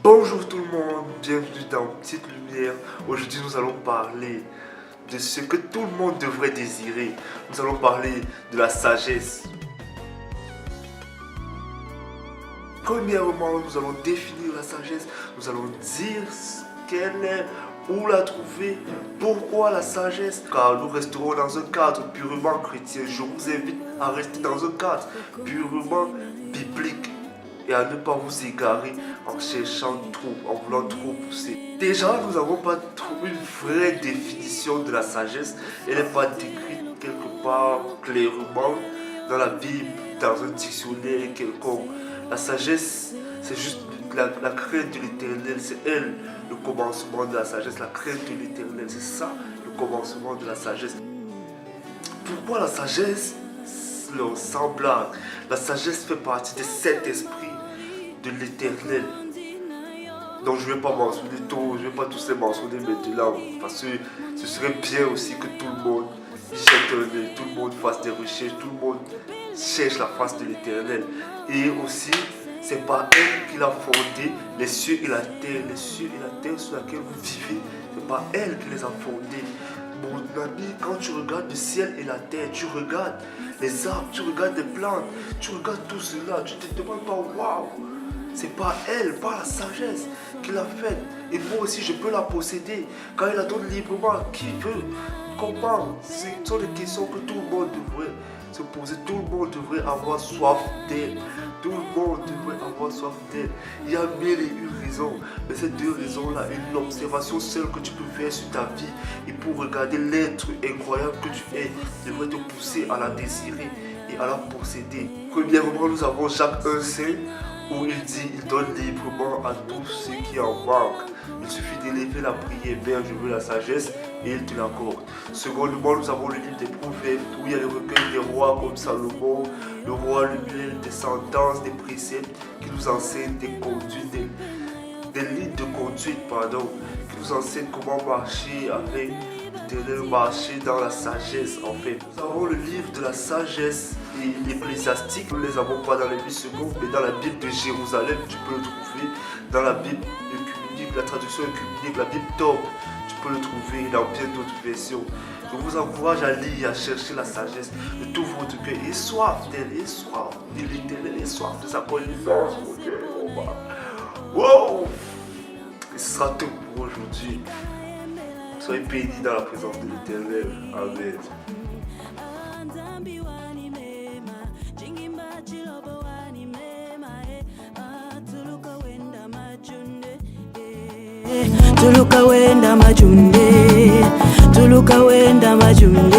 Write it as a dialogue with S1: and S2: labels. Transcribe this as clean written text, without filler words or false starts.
S1: Bonjour tout le monde, bienvenue dans Petite Lumière. Aujourd'hui nous allons parler de ce que tout le monde devrait désirer. Nous allons parler de la sagesse. Premièrement, nous allons définir la sagesse. Nous allons dire ce qu'elle est, où la trouver, pourquoi la sagesse. Car nous resterons dans un cadre purement chrétien. Je vous invite à rester dans un cadre purement biblique et à ne pas vous égarer en cherchant trop, en voulant trop pousser. Déjà, nous n'avons pas trouvé une vraie définition de la sagesse. Elle n'est pas décrite quelque part clairement dans la Bible, dans un dictionnaire quelconque. La sagesse, c'est juste la crainte de l'éternel. C'est elle, le commencement de la sagesse. La crainte de l'éternel, c'est ça, le commencement de la sagesse. Pourquoi la sagesse? Sans blague, la sagesse fait partie des sept esprits de l'éternel. Donc je ne vais pas mentionner tout, je ne vais pas tous les mentionner maintenant, parce que ce serait bien aussi que tout le monde jette un œil, tout le monde fasse des recherches, tout le monde cherche la face de l'éternel. Et aussi, c'est pas elle qui l'a fondé les cieux et la terre. Les cieux et la terre sur laquelle vous vivez, c'est pas elle qui les a fondés. Mon ami, quand tu regardes le ciel et la terre, tu regardes les arbres, tu regardes les plantes, tu regardes tout cela, tu te demandes pas waouh, c'est pas elle, pas la sagesse qui l'a faite. Et moi aussi je peux la posséder quand elle la donne librement. Qui veut? Comment? Ce sont des questions que tout le monde devrait se poser. Tout le monde devrait avoir soif d'elle. Tout le monde devrait avoir soif d'elle. Il y a mille et une raisons. Mais ces deux raisons-là, une observation seule que tu peux faire sur ta vie et pour regarder l'être incroyable que tu es, devrait te pousser à la désirer et à la posséder. Premièrement, nous avons Jacques 1,5 où il dit, il donne librement à tous ceux qui en manquent. Il suffit d'élever la prière, Père, je veux la sagesse, et il te l'accorde. Secondement, nous avons le livre des prophètes, où il y a les recueils des rois comme Salomon, le roi lui-même, des sentences, des préceptes, qui nous enseignent des conduites, des lignes de conduite, qui nous enseignent comment marcher avec l'éternel, marcher dans la sagesse, en fait. Nous avons le livre de la sagesse et l'ecclésiastique. Nous ne les avons pas dans les 8 secondes, mais dans la Bible de Jérusalem, tu peux le trouver. Dans la Bible œcuménique, la traduction œcuménique, la Bible top, tu peux le trouver dans bien d'autres versions. Je vous encourage à lire, à chercher la sagesse de tout votre cœur. Et soif d'elle, et soif de l'éternel, et soif de sa connaissance, mon Dieu. Wow! Et ce sera tout pour aujourd'hui. Soyez bénis dans la présence de l'éternel. Amen.
S2: Tuluka wenda majunde, tuluka wenda majunde.